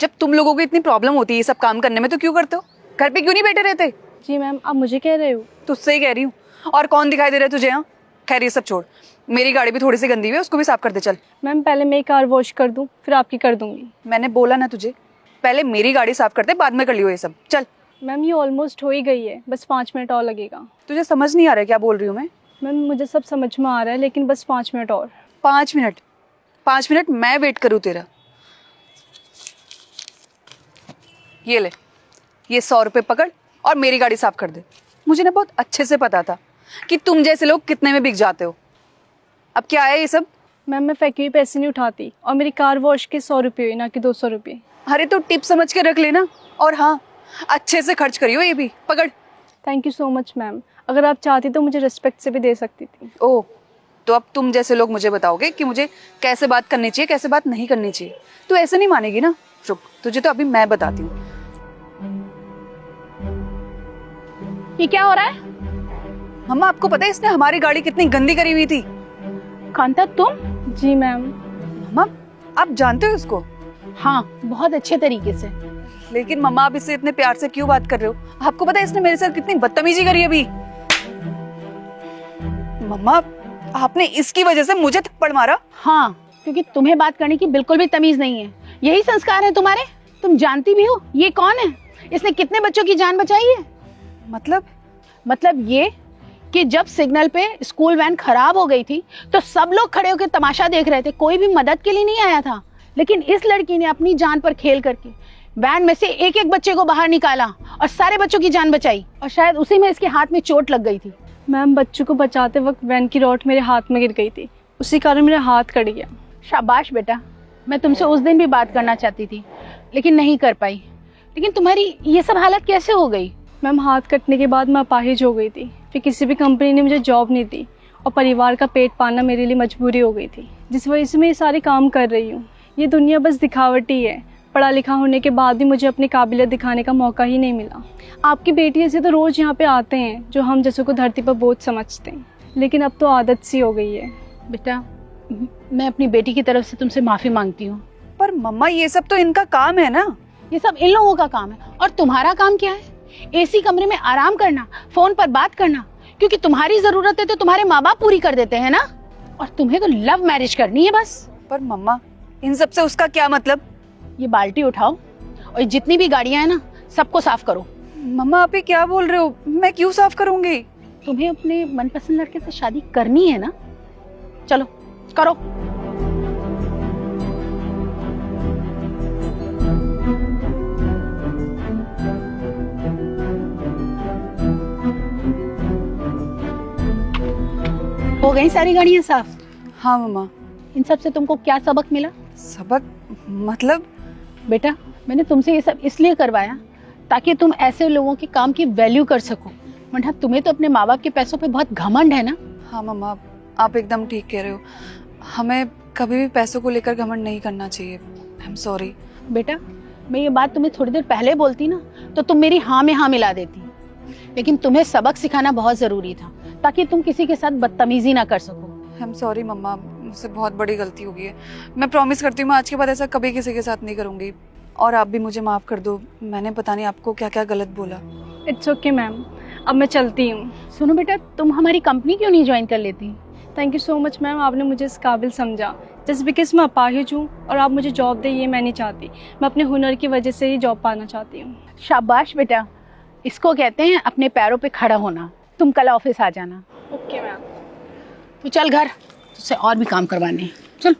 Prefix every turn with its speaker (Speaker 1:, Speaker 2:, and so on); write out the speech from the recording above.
Speaker 1: जब तुम लोगों को इतनी प्रॉब्लम होती है ये सब काम करने में तो क्यों करते हो? घर पे क्यों नहीं बैठे रहते?
Speaker 2: जी मैम, आप मुझे कह रहे हो?
Speaker 1: तुझसे ही कह रही हूँ। और कौन दिखाई दे रहा है तुझे यहाँ? खैर ये सब छोड़, मेरी गाड़ी भी थोड़ी सी गंदी हुई है, उसको भी साफ कर दे चल।
Speaker 2: मैम पहले मैं कार वॉश कर दूं, फिर आपकी कर दूंगी।
Speaker 1: मैंने बोला ना तुझे, पहले मेरी गाड़ी साफ करते बाद में कर लियो ये सब। चल।
Speaker 2: मैम ये ऑलमोस्ट हो ही गई है, बस 5 मिनट और लगेगा।
Speaker 1: तुझे समझ नहीं आ रहा है क्या बोल रही हूँ मैं?
Speaker 2: मैम मुझे सब समझ में आ रहा है, लेकिन बस 5 मिनट और।
Speaker 1: 5 मिनट? 5 मिनट मैं वेट करूँ तेरा? ये ले, ये 100 रुपये पकड़ और मेरी गाड़ी साफ कर दे। मुझे ना बहुत अच्छे से पता था कि तुम जैसे लोग कितने में बिक जाते हो। अब क्या है ये सब?
Speaker 2: मैम मैं फेंके हुए पैसे नहीं उठाती, और मेरी कार वॉश के 100 रुपये हुए, ना कि 200 रुपये।
Speaker 1: अरे तो टिप समझ के रख लेना, और हाँ अच्छे से खर्च करियो ये भी। पकड़।
Speaker 2: Thank you so much ma'am, अगर आप चाहती तो मुझे रिस्पेक्ट से भी दे सकती थी।
Speaker 1: ओह, तो अब तुम जैसे लोग मुझे बताओगे कि मुझे कैसे बात करनी चाहिए कैसे बात नहीं करनी चाहिए। तू ऐसे नहीं मानेगी ना। चुप, तुझे तो अभी मैं बताती हूँ।
Speaker 3: ये क्या हो रहा है?
Speaker 1: मम्मा आपको पता है इसने हमारी गाड़ी कितनी गंदी करी हुई थी?
Speaker 3: कांता तुम?
Speaker 2: जी मैम।
Speaker 1: मम्मा आप जानते हो इसको?
Speaker 3: हाँ, बहुत अच्छे तरीके से।
Speaker 1: लेकिन मम्मा आप इससे इतने प्यार से क्यों बात कर रहे हो? आपको पता है इसने मेरे साथ कितनी बदतमीजी करी अभी। मम्मा आपने इसकी वजह से मुझे थप्पड़ मारा।
Speaker 3: हाँ, क्योंकि तुम्हें बात करने की बिल्कुल भी तमीज नहीं है। यही संस्कार है तुम्हारे? तुम जानती भी हो ये कौन है? इसने कितने बच्चों की जान बचाई है?
Speaker 1: मतलब
Speaker 3: ये कि जब सिग्नल पे स्कूल वैन खराब हो गई थी तो सब लोग खड़े होकर तमाशा देख रहे थे, कोई भी मदद के लिए नहीं आया था। लेकिन इस लड़की ने अपनी जान पर खेल करके वैन में से एक एक बच्चे को बाहर निकाला और सारे बच्चों की जान बचाई, और शायद उसी में इसके हाथ में चोट लग गई थी।
Speaker 2: मैम बच्चों को बचाते वक्त वैन की रॉड मेरे हाथ में गिर गई थी, उसी कारण मेरा हाथ कट गया।
Speaker 3: शाबाश बेटा, मैं तुमसे उस दिन भी बात करना चाहती थी लेकिन नहीं कर पाई। लेकिन तुम्हारी ये सब हालत कैसे हो गई?
Speaker 2: मैम हाथ कटने के बाद मैं अपाहिज हो गई थी, फिर किसी भी कंपनी ने मुझे जॉब नहीं दी, और परिवार का पेट पालना मेरे लिए मजबूरी हो गई थी, जिस वजह से मैं ये सारे काम कर रही हूँ। ये दुनिया बस दिखावटी है। पढ़ा लिखा होने के बाद भी मुझे अपनी काबिलियत दिखाने का मौका ही नहीं मिला। आपकी बेटी ऐसे तो रोज़ यहाँ पे आते हैं जो हम जैसों को धरती पर बोझ समझते हैं, लेकिन अब तो आदत सी हो गई है।
Speaker 3: बेटा, मैं अपनी बेटी की तरफ से तुमसे माफी मांगती हूँ।
Speaker 1: पर मम्मा ये सब तो इनका काम है ना।
Speaker 3: ये सब इन लोगों का काम है, और तुम्हारा काम क्या है? एसी कमरे में आराम करना, फोन पर बात करना, क्योंकि तुम्हारी जरूरत है तो तुम्हारे माँ बाप पूरी कर देते हैं ना। और तुम्हें तो लव मैरिज करनी है बस।
Speaker 1: पर मम्मा इन सब से उसका क्या मतलब?
Speaker 3: ये बाल्टी उठाओ और जितनी भी गाड़ियां हैं ना सबको साफ करो।
Speaker 1: मम्मा आप ये क्या बोल रहे हो? मैं क्यों साफ करूंगी?
Speaker 3: तुम्हें अपने मनपसंद लड़के से शादी करनी है ना, चलो करो। हो गई सारी गाड़ियां साफ?
Speaker 1: हाँ मम्मा।
Speaker 3: इन सब से तुमको क्या सबक मिला?
Speaker 1: सबक मतलब?
Speaker 3: बेटा, मैंने तुमसे ये सब इसलिए करवाया ताकि तुम ऐसे लोगों के काम की वैल्यू कर सको, वरना तुम्हें तो अपने माँ बाप के पैसों पे बहुत घमंड है ना।
Speaker 1: हाँ मम्मा आप एकदम ठीक कह रहे हो। हमें कभी भी पैसों को लेकर घमंड नहीं करना चाहिए। I am sorry.
Speaker 3: बेटा, मैं ये बात तुम्हें थोड़ी देर पहले बोलती ना तो तुम मेरी हाँ में हाँ मिला देती, लेकिन तुम्हें सबक सिखाना बहुत जरूरी था ताकि तुम किसी के साथ बदतमीजी ना कर सको।
Speaker 1: आई एम सॉरी मम्मा, मुझसे बहुत बड़ी गलती हो गई है। मैं प्रॉमिस करती हूँ मैं आज के बाद ऐसा कभी किसी के साथ नहीं करूँगी। और आप भी मुझे माफ़ कर दो, मैंने पता नहीं आपको क्या क्या गलत बोला।
Speaker 2: इट्स ओके मैम, अब मैं चलती हूँ।
Speaker 3: सुनो बेटा, तुम हमारी कंपनी क्यों नहीं ज्वाइन कर लेती?
Speaker 2: Thank you so much ma'am, आपने मुझे इस काबिल समझा। जस्ट बिकॉज मैं अपाहिज हूँ और आप मुझे जॉब दे ये मैं नहीं चाहती। मैं अपने हुनर की वजह से ही जॉब पाना चाहती हूँ।
Speaker 3: शाबाश बेटा, इसको कहते हैं अपने पैरों पे खड़ा होना। तुम कल ऑफिस आ जाना।
Speaker 2: Okay ma'am.
Speaker 3: तो चल घर, तुझसे और भी काम करवाने हैं। चल।